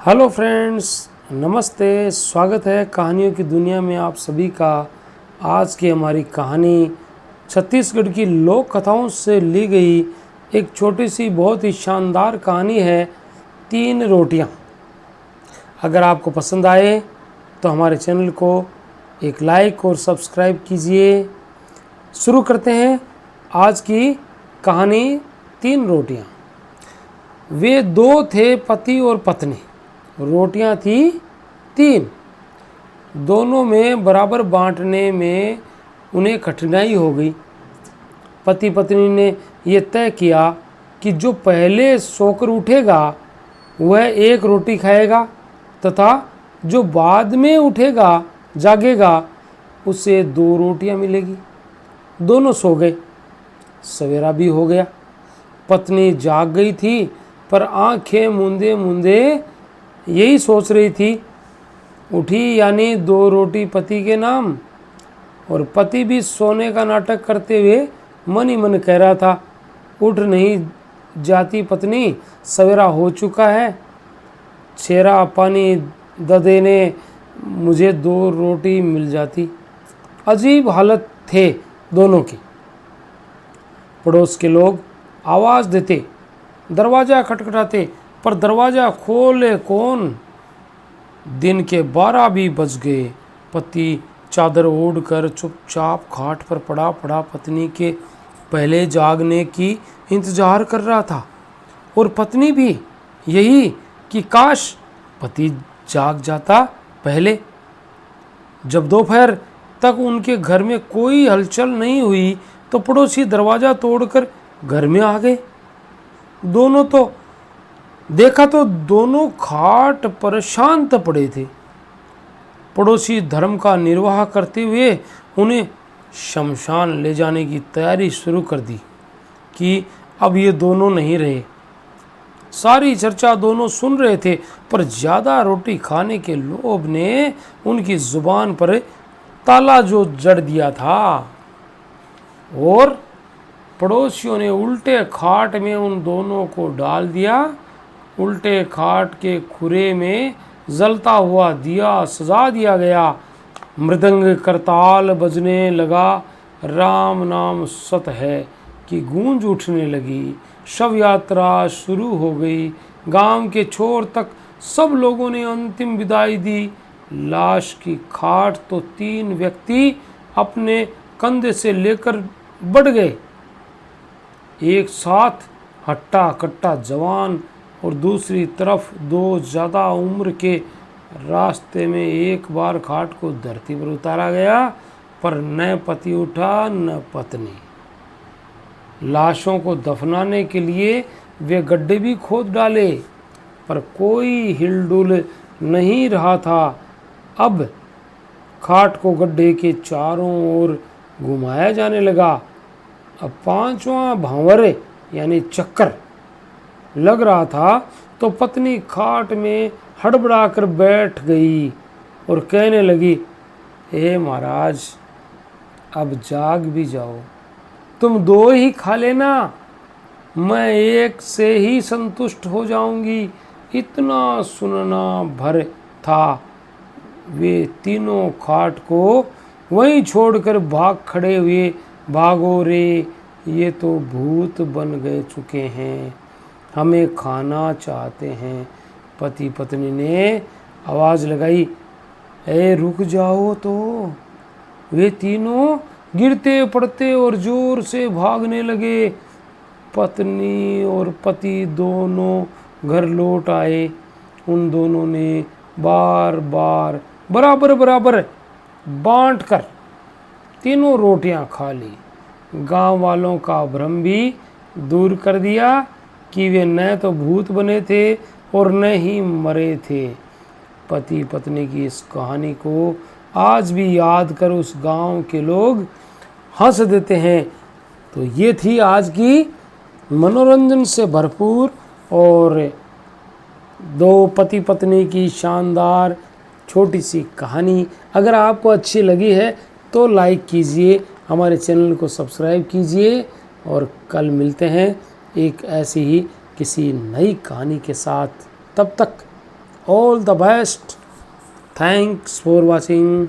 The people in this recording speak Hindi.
हेलो फ्रेंड्स, नमस्ते। स्वागत है कहानियों की दुनिया में आप सभी का। आज की हमारी कहानी छत्तीसगढ़ की लोक कथाओं से ली गई एक छोटी सी बहुत ही शानदार कहानी है, 3 रोटियां। अगर आपको पसंद आए तो हमारे चैनल को एक लाइक और सब्सक्राइब कीजिए। शुरू करते हैं आज की कहानी 3 रोटियां। वे 2 थे, पति और पत्नी। रोटियां थी 3। दोनों में बराबर बांटने में उन्हें कठिनाई हो गई। पति पत्नी ने यह तय किया कि जो पहले सोकर उठेगा वह 1 रोटी खाएगा तथा जो बाद में उठेगा जागेगा उसे 2 रोटियां मिलेगी। दोनों सो गए। सवेरा भी हो गया। पत्नी जाग गई थी पर आंखें मूंदे मूंदे यही सोच रही थी। उठी यानी 2 रोटी पति के नाम। और पति भी सोने का नाटक करते हुए मन ही मन कह रहा था, उठ नहीं जाती पत्नी, सवेरा हो चुका है। छेरा पानी द देने मुझे 2 रोटी मिल जाती। अजीब हालत थे दोनों की। पड़ोस के लोग आवाज़ देते, दरवाज़ा खटखटाते, पर दरवाज़ा खोले कौन। दिन के 12 भी बज गए। पति चादर ओढ़कर चुपचाप खाट पर पड़ा पड़ा पत्नी के पहले जागने की इंतजार कर रहा था। और पत्नी भी यही कि काश पति जाग जाता पहले। जब दोपहर तक उनके घर में कोई हलचल नहीं हुई तो पड़ोसी दरवाज़ा तोड़कर घर में आ गए। दोनों खाट पर शांत पड़े थे। पड़ोसी धर्म का निर्वाह करते हुए उन्हें शमशान ले जाने की तैयारी शुरू कर दी कि अब ये दोनों नहीं रहे। सारी चर्चा दोनों सुन रहे थे, पर ज़्यादा रोटी खाने के लोभ ने उनकी जुबान पर ताला जो जड़ दिया था। और पड़ोसियों ने उल्टे खाट में उन दोनों को डाल दिया। उल्टे खाट के खुरे में जलता हुआ दिया सजा दिया गया। मृदंग करताल बजने लगा। राम नाम सत है कि गूंज उठने लगी। शव यात्रा शुरू हो गई। गांव के छोर तक सब लोगों ने अंतिम विदाई दी। लाश की खाट तो 3 व्यक्ति अपने कंधे से लेकर बढ़ गए। एक साथ हट्टा कट्टा जवान और दूसरी तरफ 2 ज़्यादा उम्र के। रास्ते में एक बार खाट को धरती पर उतारा गया, पर न पति उठा न पत्नी। लाशों को दफनाने के लिए वे गड्ढे भी खोद डाले, पर कोई हिलडुल नहीं रहा था। अब खाट को गड्ढे के चारों ओर घुमाया जाने लगा। अब 5वां भांवर यानी चक्कर लग रहा था तो पत्नी खाट में हड़बड़ाकर बैठ गई और कहने लगी, हे महाराज, अब जाग भी जाओ। तुम 2 ही खा लेना, मैं 1 से ही संतुष्ट हो जाऊंगी। इतना सुनना भर था। वे तीनों खाट को वहीं छोड़कर भाग खड़े हुए। भागो रे, ये तो भूत बन गए चुके हैं, हमें खाना चाहते हैं। पति पत्नी ने आवाज़ लगाई, ए रुक जाओ तो। वे तीनों गिरते पड़ते और जोर से भागने लगे। पत्नी और पति दोनों घर लौट आए। उन दोनों ने बार बार बराबर बराबर बांट कर 3 रोटियां खा ली। गांव वालों का भ्रम भी दूर कर दिया कि वे न तो भूत बने थे और न ही मरे थे। पति पत्नी की इस कहानी को आज भी याद कर उस गांव के लोग हंस देते हैं। तो ये थी आज की मनोरंजन से भरपूर और 2 पति पत्नी की शानदार छोटी सी कहानी। अगर आपको अच्छी लगी है तो लाइक कीजिए, हमारे चैनल को सब्सक्राइब कीजिए और कल मिलते हैं एक ऐसी ही किसी नई कहानी के साथ। तब तक all the best. Thanks for watching.